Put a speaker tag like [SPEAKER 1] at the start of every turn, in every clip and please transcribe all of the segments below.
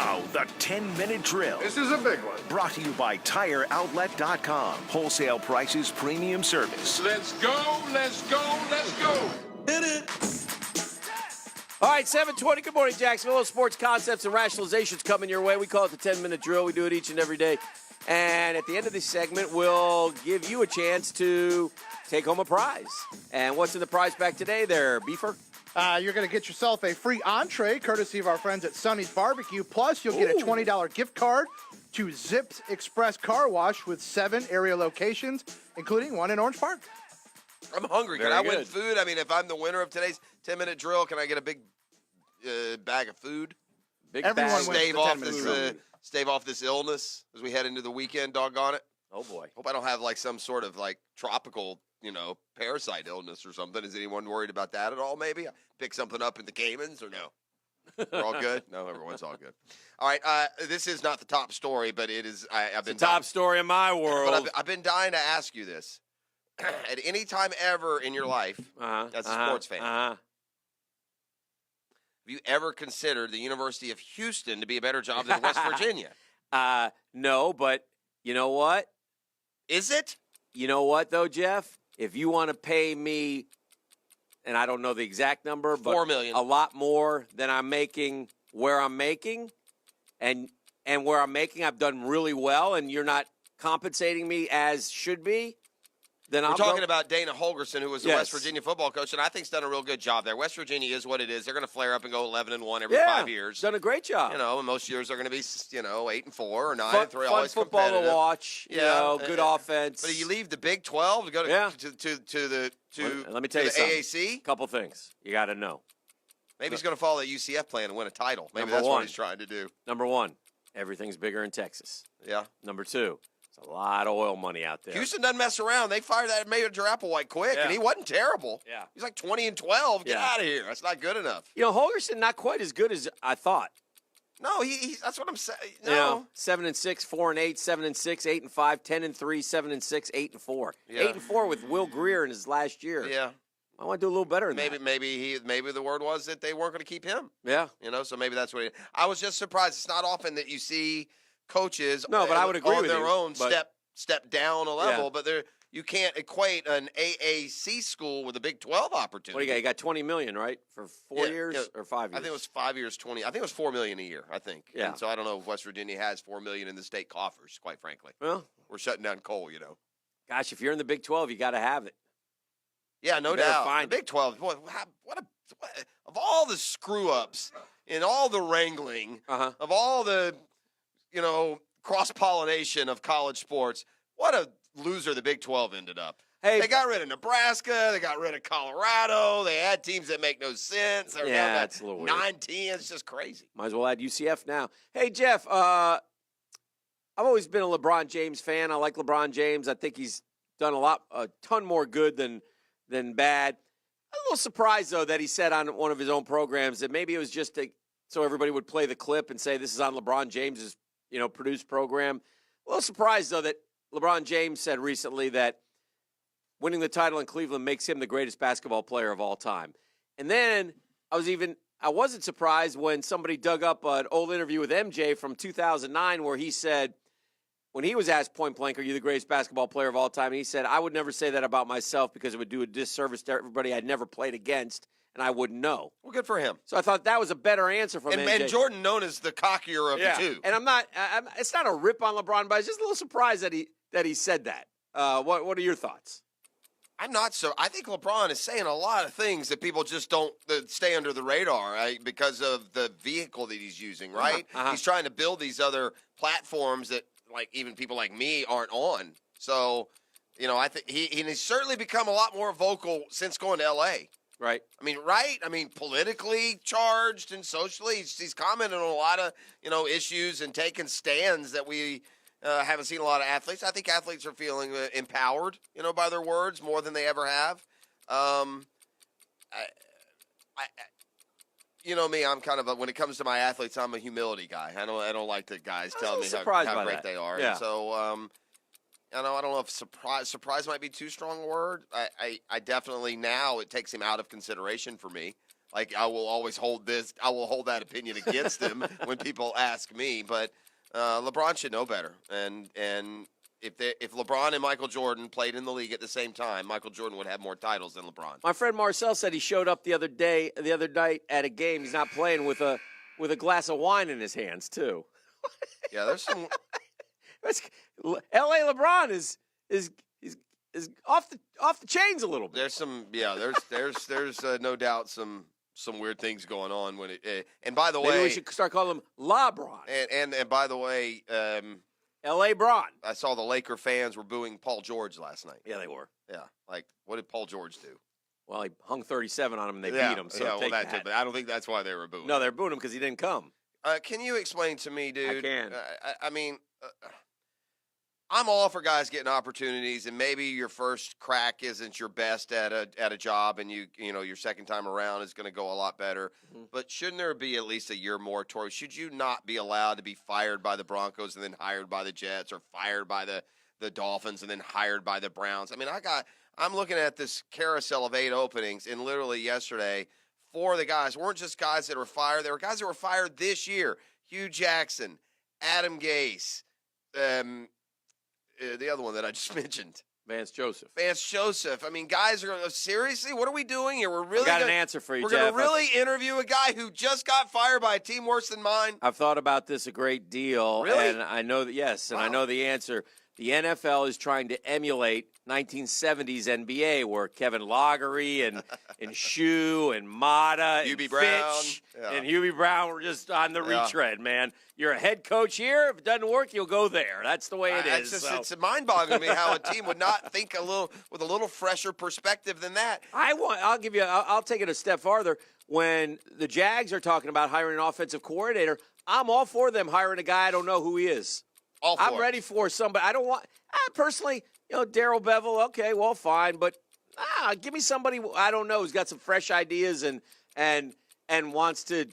[SPEAKER 1] Now, the 10-minute drill.
[SPEAKER 2] This is a big one.
[SPEAKER 1] Brought to you by TireOutlet.com. Wholesale prices, premium service.
[SPEAKER 2] Let's go, let's go, let's go.
[SPEAKER 3] Hit it.
[SPEAKER 4] All right, 7:20. Good morning, Jacksonville. Sports concepts and rationalizations coming your way. We call it the 10-minute drill. We do it each and every day. And at the end of this segment, we'll give you a chance to take home a prize. And what's in the prize pack today there, Beefer?
[SPEAKER 5] You're going to get yourself a free entree, courtesy of our friends at Sonny's Barbecue. Plus, you'll get a $20 gift card to Zips Express Car Wash with 7 area locations, including one in Orange Park.
[SPEAKER 3] I'm hungry. Can
[SPEAKER 4] Very
[SPEAKER 3] I win
[SPEAKER 4] good.
[SPEAKER 3] food? I mean, if I'm the winner of today's 10-minute drill, can I get a big bag of food?
[SPEAKER 4] Big
[SPEAKER 5] Everyone
[SPEAKER 4] bag.
[SPEAKER 5] wins.
[SPEAKER 3] Stave off this illness as we head into the weekend, doggone it.
[SPEAKER 4] Oh, boy.
[SPEAKER 3] Hope I don't have, like, some sort of, like, tropical, parasite illness or something. Is anyone worried about that at all, maybe? Pick something up in the Caymans or no? We're all good? No, everyone's all good. All right, this is not the top story, but it is. I've been
[SPEAKER 4] The top story in my world.
[SPEAKER 3] But I've been dying to ask you this. At any time ever in your life, as a sports fan, have you ever considered the University of Houston to be a better job than West Virginia?
[SPEAKER 4] No, but you know what?
[SPEAKER 3] Is it?
[SPEAKER 4] You know what, though, Jeff? If you want to pay me, and I don't know the exact number, but
[SPEAKER 3] $4 million.
[SPEAKER 4] a lot more than I'm making where I'm making, and where I'm making, I've done really well, and you're not compensating me as should be, then
[SPEAKER 3] We're
[SPEAKER 4] I'll
[SPEAKER 3] talking
[SPEAKER 4] go.
[SPEAKER 3] about Dana Holgorsen, who was the
[SPEAKER 4] Yes.
[SPEAKER 3] West Virginia football coach, and I think he's done a real good job there. West Virginia is what it is. They're going to flare up and go 11-1 every 5 years.
[SPEAKER 4] Done a great job.
[SPEAKER 3] And most years are going to be, 8-4 or 9-3,
[SPEAKER 4] Fun
[SPEAKER 3] always
[SPEAKER 4] football
[SPEAKER 3] competitive.
[SPEAKER 4] to watch. Good offense.
[SPEAKER 3] But you leave the Big 12 to go to
[SPEAKER 4] Let me tell you
[SPEAKER 3] the
[SPEAKER 4] something.
[SPEAKER 3] AAC.
[SPEAKER 4] Couple things you got to know.
[SPEAKER 3] Maybe he's going to follow the UCF plan and win a title. Maybe
[SPEAKER 4] Number
[SPEAKER 3] that's
[SPEAKER 4] one.
[SPEAKER 3] what he's trying to do.
[SPEAKER 4] Number one, everything's bigger in Texas.
[SPEAKER 3] Yeah.
[SPEAKER 4] Number two, there's a lot of oil money out there.
[SPEAKER 3] Houston doesn't mess around. They fired that Major Applewhite quick, and he wasn't terrible.
[SPEAKER 4] Yeah.
[SPEAKER 3] He's like 20-12. Get
[SPEAKER 4] Yeah.
[SPEAKER 3] out of here. That's not good enough.
[SPEAKER 4] Holgorsen not quite as good as I thought.
[SPEAKER 3] No, that's what I'm saying. No.
[SPEAKER 4] 7-6, 4-8, 7-6, 8-5, 10-3, 7-6, 8-4.
[SPEAKER 3] Yeah.
[SPEAKER 4] 8-4 with Will Greer in his last year.
[SPEAKER 3] Yeah.
[SPEAKER 4] I want to do a little better than that.
[SPEAKER 3] Maybe the word was that they weren't going to keep him.
[SPEAKER 4] Yeah.
[SPEAKER 3] So maybe that's what I was just surprised. It's not often that you see coaches
[SPEAKER 4] No, but I would agree
[SPEAKER 3] on
[SPEAKER 4] with
[SPEAKER 3] their
[SPEAKER 4] you,
[SPEAKER 3] own
[SPEAKER 4] but-
[SPEAKER 3] step down a level,
[SPEAKER 4] Yeah.
[SPEAKER 3] but you can't equate an AAC school with a Big 12 opportunity.
[SPEAKER 4] What do you got? You got $20 million, right? For 4 years or 5 years?
[SPEAKER 3] I think it was 5 years, 20. I think it was $4 million a year, I think.
[SPEAKER 4] Yeah.
[SPEAKER 3] And so I don't know if West Virginia has $4 million in the state coffers, quite frankly.
[SPEAKER 4] Well,
[SPEAKER 3] We're shutting down coal,
[SPEAKER 4] gosh, if you're in the Big 12, you got to have it.
[SPEAKER 3] Yeah, no
[SPEAKER 4] You better
[SPEAKER 3] doubt.
[SPEAKER 4] find
[SPEAKER 3] The Big 12, boy, of all the screw-ups and all the wrangling, of all the, cross-pollination of college sports, what a loser the Big 12 ended up.
[SPEAKER 4] Hey,
[SPEAKER 3] They got rid of Nebraska. They got rid of Colorado. They had teams that make no sense. They're
[SPEAKER 4] Yeah,
[SPEAKER 3] down to
[SPEAKER 4] that's a little weird.
[SPEAKER 3] 9-10. It's just crazy.
[SPEAKER 4] might as well add UCF now. Hey, Jeff, I've always been a LeBron James fan. I like LeBron James. I think he's done a ton more good than bad. I'm a little surprised, though, that he said on one of his own programs that maybe it was just so everybody would play the clip and say this is on LeBron James's, produced program. A little surprised, though, that LeBron James said recently that winning the title in Cleveland makes him the greatest basketball player of all time. And then I wasn't surprised when somebody dug up an old interview with MJ from 2009 where he said, when he was asked point blank, are you the greatest basketball player of all time? And he said, I would never say that about myself because it would do a disservice to everybody I'd never played against, and I wouldn't know.
[SPEAKER 3] Well, good for him.
[SPEAKER 4] So I thought that was a better answer from MJ.
[SPEAKER 3] And Jordan known as the cockier of the two.
[SPEAKER 4] And it's not a rip on LeBron, but I was just a little surprised that he said that. What are your thoughts?
[SPEAKER 3] I'm not so. I think LeBron is saying a lot of things that people just don't stay under the radar, right? Because of the vehicle that he's using, right? He's trying to build these other platforms that, like, even people like me aren't on. So, I think he's certainly become a lot more vocal since going to L.A.
[SPEAKER 4] Right.
[SPEAKER 3] I mean, politically charged and socially, he's commented on a lot of, issues and taking stands that we haven't seen a lot of athletes. I think athletes are feeling empowered, by their words more than they ever have. Me, I'm kind of when it comes to my athletes, I'm a humility guy. I don't like the guys telling me how great they are.
[SPEAKER 4] Yeah.
[SPEAKER 3] And so, I don't know if surprise might be too strong a word. I definitely now it takes him out of consideration for me Like I will always hold that opinion against him when people ask me. But LeBron should know better. And if LeBron and Michael Jordan played in the league at the same time, Michael Jordan would have more titles than LeBron.
[SPEAKER 4] My friend Marcel said he showed up the other night at a game. He's not playing with a glass of wine in his hands too.
[SPEAKER 3] Yeah, there's some.
[SPEAKER 4] L.A. LeBron is off the chains a little bit.
[SPEAKER 3] There's some. Yeah, there's no doubt some weird things going on when it. And by the way,
[SPEAKER 4] maybe we should start calling him LeBron.
[SPEAKER 3] And by the way,
[SPEAKER 4] L.A. Bron.
[SPEAKER 3] I saw the Laker fans were booing Paul George last night.
[SPEAKER 4] Yeah, they were.
[SPEAKER 3] Yeah, like what did Paul George do?
[SPEAKER 4] Well, he hung 37 on him and they beat him. So take that.
[SPEAKER 3] Too, but I don't think that's why they were booing.
[SPEAKER 4] No, they're booing him because he didn't come.
[SPEAKER 3] Can you explain to me, dude?
[SPEAKER 4] I can.
[SPEAKER 3] I mean, I'm all for guys getting opportunities, and maybe your first crack isn't your best at a job, and you know your second time around is going to go a lot better. Mm-hmm. But shouldn't there be at least a year moratorium? Should you not be allowed to be fired by the Broncos and then hired by the Jets, or fired by the Dolphins and then hired by the Browns? I mean, I'm looking at this carousel of 8 openings, and literally yesterday, 4 of the guys weren't just guys that were fired. They were guys that were fired this year. Hugh Jackson, Adam Gase, the other one that I just mentioned.
[SPEAKER 4] Vance Joseph.
[SPEAKER 3] I mean, guys are seriously, what are we doing here? We're really
[SPEAKER 4] got an answer for you,
[SPEAKER 3] We're
[SPEAKER 4] Jeff.
[SPEAKER 3] going to really interview a guy who just got fired by a team worse than mine?
[SPEAKER 4] I've thought about this a great deal.
[SPEAKER 3] Really?
[SPEAKER 4] And I know that, yes, and
[SPEAKER 3] Wow.
[SPEAKER 4] I know the answer. The NFL is trying to emulate 1970s NBA, where Kevin Loggery and Shue and Mata and
[SPEAKER 3] Hubie Brown.
[SPEAKER 4] Fitch
[SPEAKER 3] Yeah.
[SPEAKER 4] and Hubie Brown were just on the retread, man. You're a head coach here. If it doesn't work, you'll go there. That's the way it is.
[SPEAKER 3] It's mind-boggling to me how a team would not think with a little fresher perspective than that.
[SPEAKER 4] I'll take it a step farther. When the Jags are talking about hiring an offensive coordinator, I'm all for them hiring a guy I don't know who he is. I'm ready for somebody. I don't want personally, Darrell Bevel. Okay, well, fine, but give me somebody I don't know who's got some fresh ideas and wants to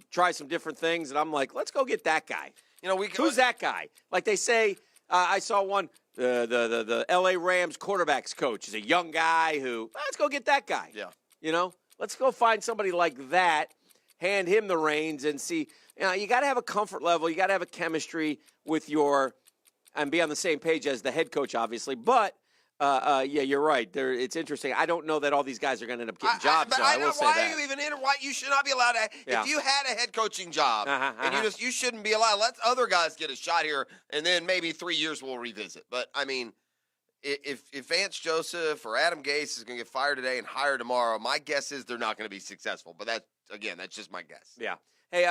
[SPEAKER 4] try some different things. And I'm like, let's go get that guy. Who's that guy? Like they say, I saw one. The L.A. Rams quarterbacks coach is a young guy who let's go get that guy.
[SPEAKER 3] Yeah,
[SPEAKER 4] let's go find somebody like that. Hand him the reins and see. You got to have a comfort level. You got to have a chemistry with and be on the same page as the head coach, obviously. But yeah, you're right. It's interesting. I don't know that all these guys are going to end up getting jobs.
[SPEAKER 3] But
[SPEAKER 4] I will say
[SPEAKER 3] why
[SPEAKER 4] that.
[SPEAKER 3] are you even in it? Why you should not be allowed to?
[SPEAKER 4] Yeah.
[SPEAKER 3] If you had a head coaching job and you shouldn't be allowed. Let other guys get a shot here, and then maybe 3 years we'll revisit. But I mean, if Vance Joseph or Adam Gase is going to get fired today and hired tomorrow, my guess is they're not going to be successful. But that's just my guess.
[SPEAKER 4] Yeah. Hey,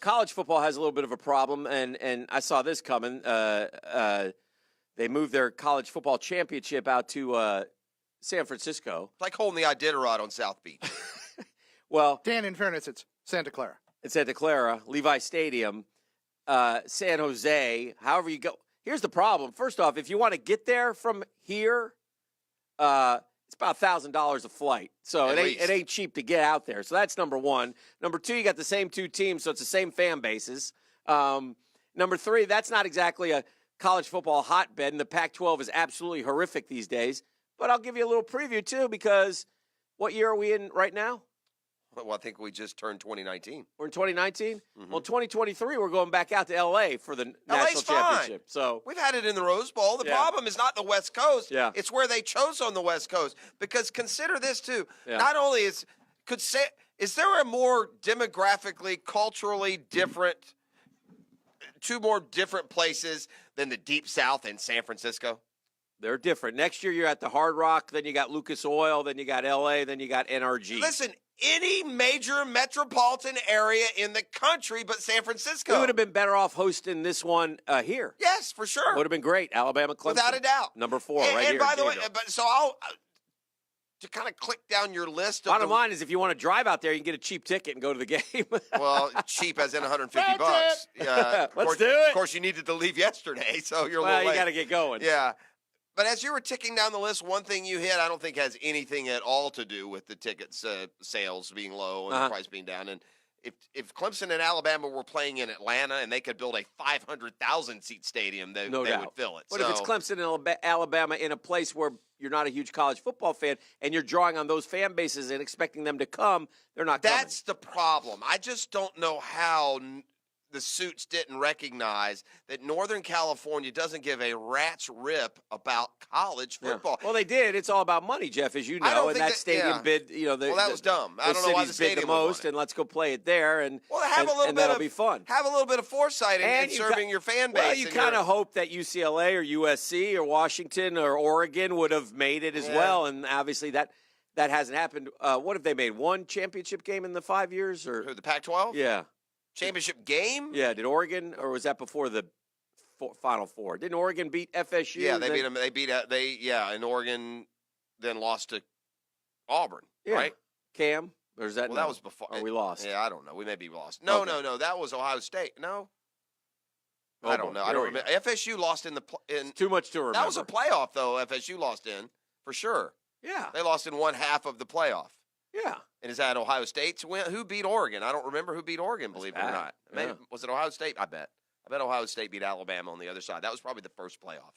[SPEAKER 4] college football has a little bit of a problem, and I saw this coming. They moved their college football championship out to San Francisco.
[SPEAKER 3] It's like holding the Iditarod on South Beach.
[SPEAKER 4] Well,
[SPEAKER 5] Dan, in fairness, it's Santa Clara.
[SPEAKER 4] It's Santa Clara, Levi Stadium, San Jose, however you go. Here's the problem. First off, if you want to get there from here, it's about $1,000 a flight. So it ain't cheap to get out there. So that's number one. Number two, you got the same 2 teams, so it's the same fan bases. Number 3, that's not exactly a college football hotbed, and the Pac-12 is absolutely horrific these days. But I'll give you a little preview, too, because what year are we in right now?
[SPEAKER 3] Well, I think we just turned 2019.
[SPEAKER 4] We're in 2019?
[SPEAKER 3] Mm-hmm.
[SPEAKER 4] Well, 2023, we're going back out to L.A. for the national championship. So
[SPEAKER 3] we've had it in the Rose Bowl. The problem is not the West Coast.
[SPEAKER 4] Yeah.
[SPEAKER 3] It's where they chose on the West Coast. Because consider this, too.
[SPEAKER 4] Yeah.
[SPEAKER 3] Not only is there a more demographically, culturally different, 2 more different places than the Deep South and San Francisco?
[SPEAKER 4] they're different. Next year, you're at the Hard Rock, then you got Lucas Oil, then you got L.A., then you got NRG.
[SPEAKER 3] Listen, any major metropolitan area in the country but San Francisco.
[SPEAKER 4] We would have been better off hosting this one here.
[SPEAKER 3] Yes, for sure.
[SPEAKER 4] Would have been great. Alabama, Clemson.
[SPEAKER 3] Without a doubt.
[SPEAKER 4] Number 4,
[SPEAKER 3] and,
[SPEAKER 4] right
[SPEAKER 3] and
[SPEAKER 4] here.
[SPEAKER 3] by the way,
[SPEAKER 4] Danville.
[SPEAKER 3] but so I'll to kind of click down your list.
[SPEAKER 4] Bottom line is, if you want to drive out there, you can get a cheap ticket and go to the game.
[SPEAKER 3] Well, cheap as in $150.
[SPEAKER 4] That's it.
[SPEAKER 3] Yeah,
[SPEAKER 4] Let's do it.
[SPEAKER 3] Of course, you needed to leave yesterday, so you're a
[SPEAKER 4] Well,
[SPEAKER 3] little
[SPEAKER 4] you
[SPEAKER 3] late.
[SPEAKER 4] got to get going.
[SPEAKER 3] Yeah. But as you were ticking down the list, one thing you hit I don't think has anything at all to do with the tickets sales being low and the price being down. And if Clemson and Alabama were playing in Atlanta and they could build a 500,000 seat stadium, they would fill it.
[SPEAKER 4] But if it's Clemson and Alabama in a place where you're not a huge college football fan and you're drawing on those fan bases and expecting them to come, they're not coming.
[SPEAKER 3] That's the problem. I just don't know how the suits didn't recognize that Northern California doesn't give a rat's rip about college football.
[SPEAKER 4] Yeah. Well, they did. It's all about money, Jeff, as you know. And that stadium bid,
[SPEAKER 3] that was dumb. I don't know why the stadium
[SPEAKER 4] bid the most, and let's go play it there. And that'll be fun.
[SPEAKER 3] Have a little bit of foresight in serving your fan base.
[SPEAKER 4] Well, you kind of hope that UCLA or USC or Washington or Oregon would have made it as well, and obviously that hasn't happened. What have they made? One championship game in the 5 years, or
[SPEAKER 3] who, the Pac-12?
[SPEAKER 4] Yeah.
[SPEAKER 3] Championship game?
[SPEAKER 4] Yeah, did Oregon, or was that before the Final Four? Didn't Oregon beat FSU?
[SPEAKER 3] Yeah, they beat them. And Oregon then lost to Auburn, right?
[SPEAKER 4] Cam, or is that?
[SPEAKER 3] That was before.
[SPEAKER 4] Or we lost.
[SPEAKER 3] Yeah, I don't know. We maybe lost. No, that was Ohio State. No, I don't know. I don't remember. FSU lost in the.
[SPEAKER 4] Too much to remember.
[SPEAKER 3] That was a playoff, though. FSU lost in for sure.
[SPEAKER 4] Yeah,
[SPEAKER 3] they lost in one half of the playoff.
[SPEAKER 4] Yeah.
[SPEAKER 3] And is that Ohio State's win? Who beat Oregon? I don't remember who beat Oregon, believe it or not. Maybe, was it Ohio State? I bet Ohio State beat Alabama on the other side. That was probably the first playoff.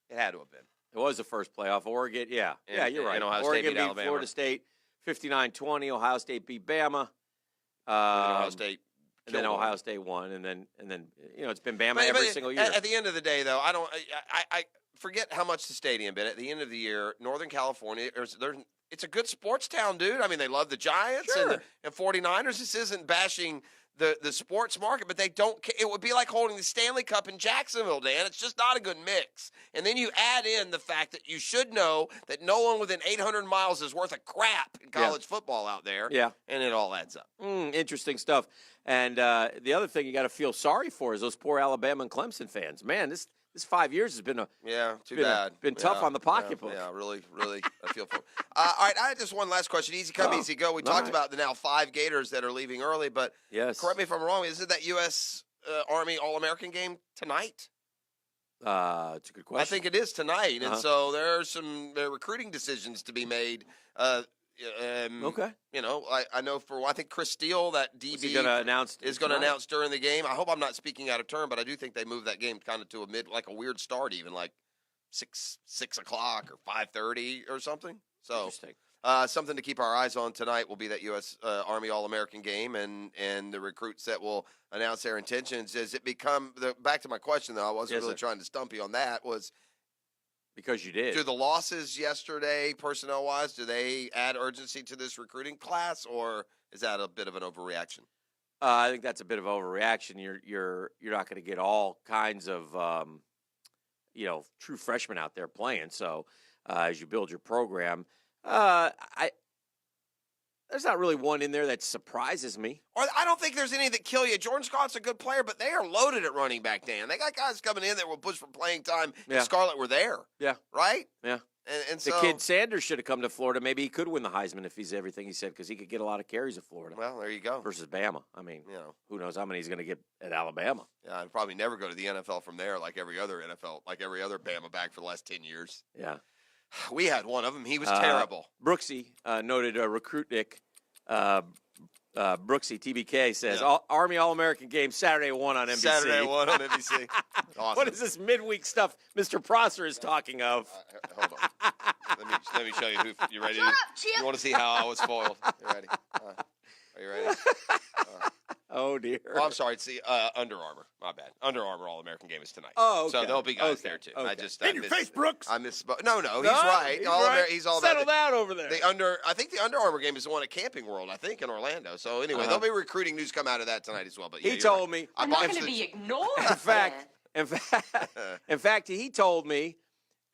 [SPEAKER 3] It had to have been.
[SPEAKER 4] It was the first playoff. Oregon, you're right.
[SPEAKER 3] And Ohio
[SPEAKER 4] Oregon
[SPEAKER 3] State beat Alabama.
[SPEAKER 4] Florida State 59-20. Ohio State beat Bama.
[SPEAKER 3] Ohio State.
[SPEAKER 4] And then Ohio State won, and then it's been Bama every single year.
[SPEAKER 3] At the end of the day, though, I forget how much the stadium bid. At the end of the year, Northern California, it's a good sports town, dude. I mean, they love the Giants and 49ers. This isn't bashing the sports market, but they don't. It would be like holding the Stanley Cup in Jacksonville, Dan. It's just not a good mix. And then you add in the fact that you should know that no one within 800 miles is worth a crap in college football out there.
[SPEAKER 4] Yeah,
[SPEAKER 3] and it all adds up.
[SPEAKER 4] Interesting stuff. And the other thing you got to feel sorry for is those poor Alabama and Clemson fans. Man, this 5 years has been been tough on the pocketbook.
[SPEAKER 3] Yeah, really, I feel for. All right, I had just one last question. Easy come, easy go. We talked about the now 5 Gators that are leaving early, but correct me if I'm wrong. Isn't that U.S. Army All-American game tonight?
[SPEAKER 4] It's a good question.
[SPEAKER 3] I think it is tonight, and so there are some recruiting decisions to be made.
[SPEAKER 4] Okay.
[SPEAKER 3] I know I think Chris Steele, that DB,
[SPEAKER 4] is going to
[SPEAKER 3] announce during the game. I hope I'm not speaking out of turn, but I do think they moved that game kind of to a weird start, even like 6 o'clock or 5:30 or something. So something to keep our eyes on tonight will be that U.S. Army All-American game and the recruits that will announce their intentions. Does it become back to my question though? I wasn't really trying to stump you on that. Was
[SPEAKER 4] because you did.
[SPEAKER 3] Do the losses yesterday, personnel-wise, do they add urgency to this recruiting class, or is that a bit of an overreaction?
[SPEAKER 4] I think that's a bit of overreaction. You're not going to get all kinds of true freshmen out there playing. So as you build your program, there's not really one in there that surprises me.
[SPEAKER 3] Or I don't think there's any that kill you. Jordan Scott's a good player, but they are loaded at running back, Dan. They got guys coming in that will push for playing time. Yeah. Scarlett were there.
[SPEAKER 4] Yeah.
[SPEAKER 3] Right?
[SPEAKER 4] Yeah.
[SPEAKER 3] And
[SPEAKER 4] the kid Sanders should have come to Florida. Maybe he could win the Heisman if he's everything he said, because he could get a lot of carries at Florida.
[SPEAKER 3] Well, there you go.
[SPEAKER 4] Versus Bama. I mean, who knows how many he's going to get at Alabama.
[SPEAKER 3] Yeah, I'd probably never go to the NFL from there like every other Bama back for the last 10 years.
[SPEAKER 4] Yeah.
[SPEAKER 3] We had one of them. He was terrible.
[SPEAKER 4] Brooksy, noted recruit Nick. Brooksy, TBK, says, Army All-American game Saturday 1 on NBC.
[SPEAKER 3] Saturday 1 on NBC. Awesome.
[SPEAKER 4] What is this midweek stuff Mr. Prosser is talking of?
[SPEAKER 3] Hold on. Let me show you who you ready. You want to see how I was spoiled? You ready? Are you ready?
[SPEAKER 4] Oh, dear.
[SPEAKER 3] Oh, I'm sorry. It's the Under Armour. My bad. Under Armour All-American game is tonight.
[SPEAKER 4] Oh, okay.
[SPEAKER 3] So there'll be guys there, too.
[SPEAKER 5] Okay. In your face, Brooks.
[SPEAKER 3] I misspoke. No, he's right. He's all
[SPEAKER 4] Settle
[SPEAKER 3] about
[SPEAKER 4] down over there.
[SPEAKER 3] I think the Under Armour game is the one at Camping World, I think, in Orlando. So, anyway, there'll be recruiting news come out of that tonight as well. But
[SPEAKER 4] he told me.
[SPEAKER 6] I'm not going to be ignored.
[SPEAKER 4] In fact, he told me,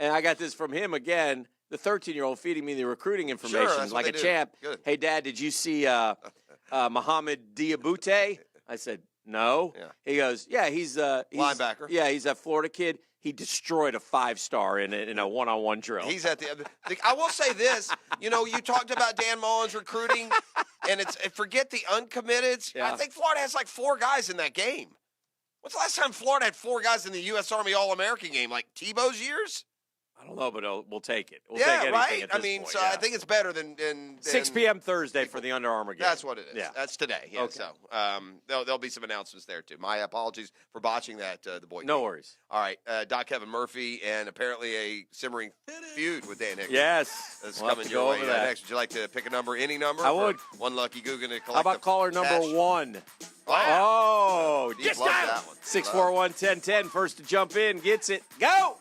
[SPEAKER 4] and I got this from him again, the 13-year-old feeding me the recruiting information like a champ.
[SPEAKER 3] Good.
[SPEAKER 4] Hey, Dad, did you see Mohamed Diabute? I said, no. Yeah. He goes, yeah, he's
[SPEAKER 3] linebacker.
[SPEAKER 4] Yeah, he's a Florida kid. He destroyed a 5-star in a one-on-one drill.
[SPEAKER 3] He's at the I will say this. You talked about Dan Mullen's recruiting, and forget the uncommitteds. Yeah. I think Florida has like 4 guys in that game. When's the last time Florida had 4 guys in the U.S. Army All-American game? Like Tebow's years?
[SPEAKER 4] I don't know, but we'll take it. We'll
[SPEAKER 3] Yeah,
[SPEAKER 4] take anything
[SPEAKER 3] right?
[SPEAKER 4] at this
[SPEAKER 3] I mean,
[SPEAKER 4] point,
[SPEAKER 3] so
[SPEAKER 4] yeah.
[SPEAKER 3] I think it's better than
[SPEAKER 4] 6 p.m. Thursday for the Under Armour game.
[SPEAKER 3] That's what it is.
[SPEAKER 4] Yeah.
[SPEAKER 3] That's today. Yeah,
[SPEAKER 4] Okay.
[SPEAKER 3] so there'll be some announcements there, too. My apologies for botching that, the boy.
[SPEAKER 4] No
[SPEAKER 3] game.
[SPEAKER 4] worries.
[SPEAKER 3] All right, Doc Kevin Murphy and apparently a simmering feud with Dan Hicken.
[SPEAKER 4] Yes.
[SPEAKER 3] That's
[SPEAKER 4] We'll have
[SPEAKER 3] coming
[SPEAKER 4] to
[SPEAKER 3] your
[SPEAKER 4] go
[SPEAKER 3] way
[SPEAKER 4] over that.
[SPEAKER 3] next. Would you like to pick a number, any number?
[SPEAKER 4] I
[SPEAKER 3] for
[SPEAKER 4] would.
[SPEAKER 3] One lucky Guggen to collect
[SPEAKER 4] How about
[SPEAKER 3] the
[SPEAKER 4] caller number
[SPEAKER 3] cash?
[SPEAKER 4] 1?
[SPEAKER 3] Wow.
[SPEAKER 4] Oh,
[SPEAKER 3] Deep love that one.
[SPEAKER 4] 641-1010. First to jump in gets it. Go!